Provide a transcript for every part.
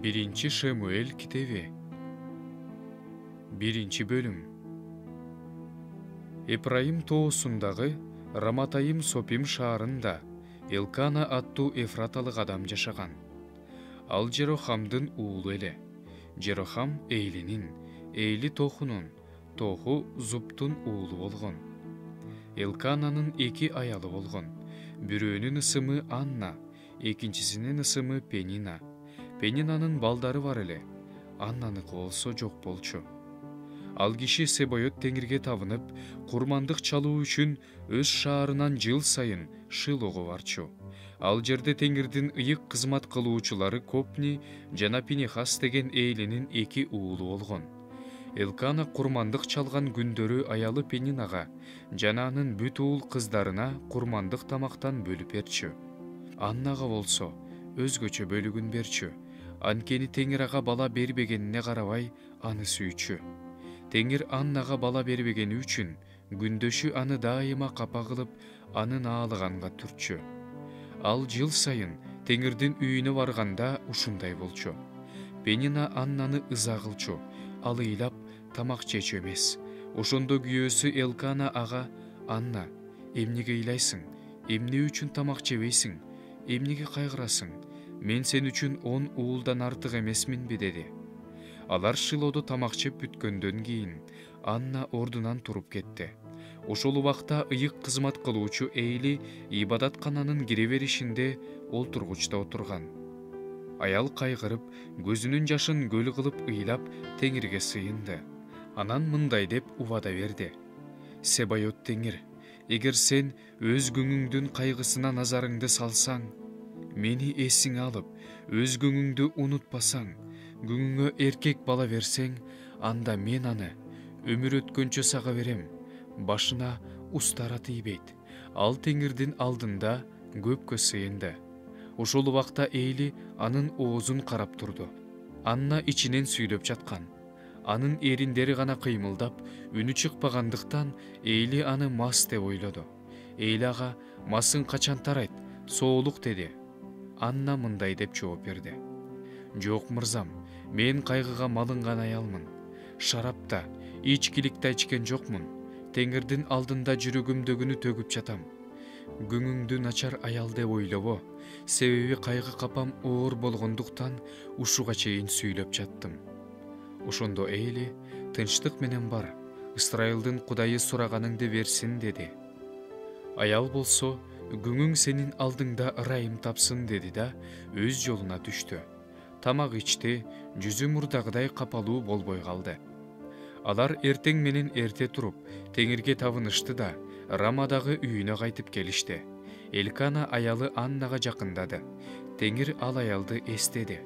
Birinci Şemuel kitebi. Birinci bölüm. Епраим тоосундағы Раматайым Сопим шаарында Элкана аттуу Эфраталык адам жашаган. Ал Жерохамдын уулу эле. Жерохам Эйлинин, Эйли Тохунун, Тоху Зубтун уулу болгон. Элкананын эки аялы болгон. Бирөөнүн ысымы Анна, экинчисинин ысымы Пенина. Пенинанын балдары бар эле. Аннаныкы болсо жок болчу. Ал киши Себойот теңирге табынып, курмандык чалуу үчүн өз шаарынан жыл сайын Шилого барчу. Ал жерде теңирдин ыйык кызмат кылуучулары Копни жана Пинехас деген Эйлинин эки уулу болгон. Элкана курмандык чалган күндөрү аялы Пенинага жана анын бүт уул кыздарына курмандык тамактан бөлүп берчү. Аннага болсо өзгөчө бөлүгүн берчү. Анткени Теңир ага бала бербегенине карабай аны сүйчү. Теңир Аннага бала бербегени үчүн күндөшү аны дайыма капа кылып, анын аалыганга түрчү. Ал жыл сайын Теңирдин үйүнө барганда ушундай болчу. Пенина Аннаны ыза кылчу, ал ыйлап тамак жечү эмес. Ошондо күйөөсү Элкана ага: "Анна, эмнеге ыйлайсың? Эмне үчүн тамак жебейсиң? Эмнеге кайгырасың? Мен сен үчүн 10 уулдан артык эмесминби?" деди. Алар Шилодо тамак жеп бүткөндөн кийин Анна ордунан туруп кетти. Ошол убакта ыйык кызмат кылуучу Эйли ибадаткананын кире беришинде олтургучта отурган. Аял кайгырып, көзүнүн жашын көл кылып ыйлап Теңирге сыйынды. Анан мындай деп убада берди: "Себойот Теңир, эгер сен өз күңүңдүн кайгысына назарыңды салсаң, мени эсиңе алып, өз күңүңдү унутпасаң, күңүңө эркек бала берсең, анда мен аны өмүр өткөнчө сага берем, башына устара тийбейт." Ал Теңирдин алдында көпкө сыйынды. Ошол убакта Эйли анын оозун карап турду. Анна ичинен сүйлөп жаткан. Анын эриндери гана кыймылдап, үнү чыкпагандыктан Эйли аны мас деп ойлоду. Эйли ага: "Масың качан тарайт? Соолук" деди. Анна мындай деп жооп берди: "Жок мырзам, мен кайгыга малынган аялмын. Шарап да, ичкилик да ичкен жокмун. Теңирдин алдында жүрөгүмдөгүнү төгүп жатам. Күңүңдү начар аял деп ойлобо, себеби кайгы капам оор болгондуктан ушуга чейин сүйлөп жаттым." Ошондо Эйли: "Тынчтык менен бар, Ысрайылдын Кудайы сураганыңды берсин" деди. Аял болсо: "Күңүң сенин алдыңда ырайым тапсын" деди да өз жолуна түштү. Тамак ичти, жүзү мурдагыдай капалуу болбой калды. Алар эртең менен эрте туруп, Теңирге табынышты да Рамадагы үйүнө кайтып келишти. Элкана аялы Аннага жакындады. Теңир ал аялды эстеди.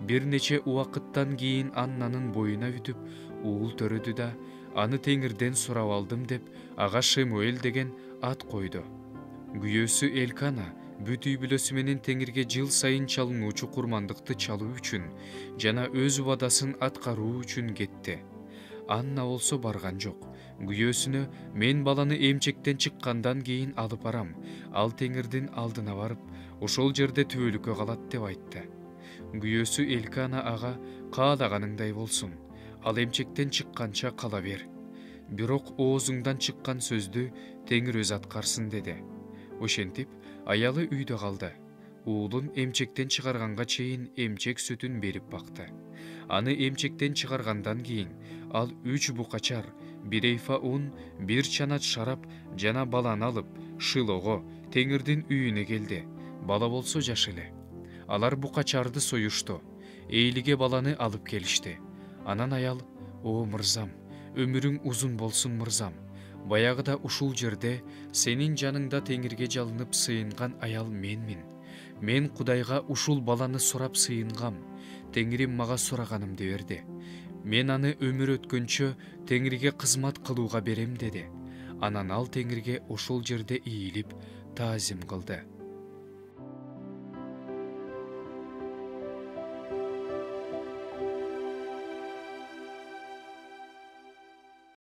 Бир нече убакыттан кийин Аннанын боюна бүтүп, уул төрөдү да аны Теңирден сурап алдым деп ага Шемуэл деген ат койду. Күйөөсү Элкана бүт үй бүлөсү менен Теңирге жыл сайын чалынуучу курмандыкты чалуу үчүн жана өз убадасын аткаруу үчүн кетти. Анна болсо барган жок. Күйөөсүнө: "Мен баланы эмчектен чыккандан кийин алып барам. Ал Теңирдин алдына барып, ошол жерде түбөлүккө калат" деп айтты. Күйөөсү Элкана ага: "Каалаганыңдай болсун. Ал эмчектен чыкканча кала бер. Бирок оозуңдан чыккан сөздү Теңир өзү аткарсын" деди. Ошентип, аялы үйдө калды. Уулун эмчектен чыгарганга чейин эмчек сүтүн берип бакты. Аны эмчектен чыгаргандан кийин ал 3 букачар, 1 эйфа ун, 1 чанат шарап жана баланы алып Шилого, Теңирдин үйүнө келди. Бала болсо жаш эле. Алар букачарды союшту. Эйлиге баланы алып келишти. Анан аял: "О мырзам, өмүрүң узун болсун мырзам. Баягыда ушул жерде сенин жаныңда Теңирге жалынып сыйынган аял менмин. Мен Кудайга ушул баланы сурап сыйынгам. Теңирим мага сураганымды берди. Мен аны өмүр өткөнчө Теңирге кызмат кылууга берем" деди. Анан ал Теңирге ошол жерде ийилип таазим кылды.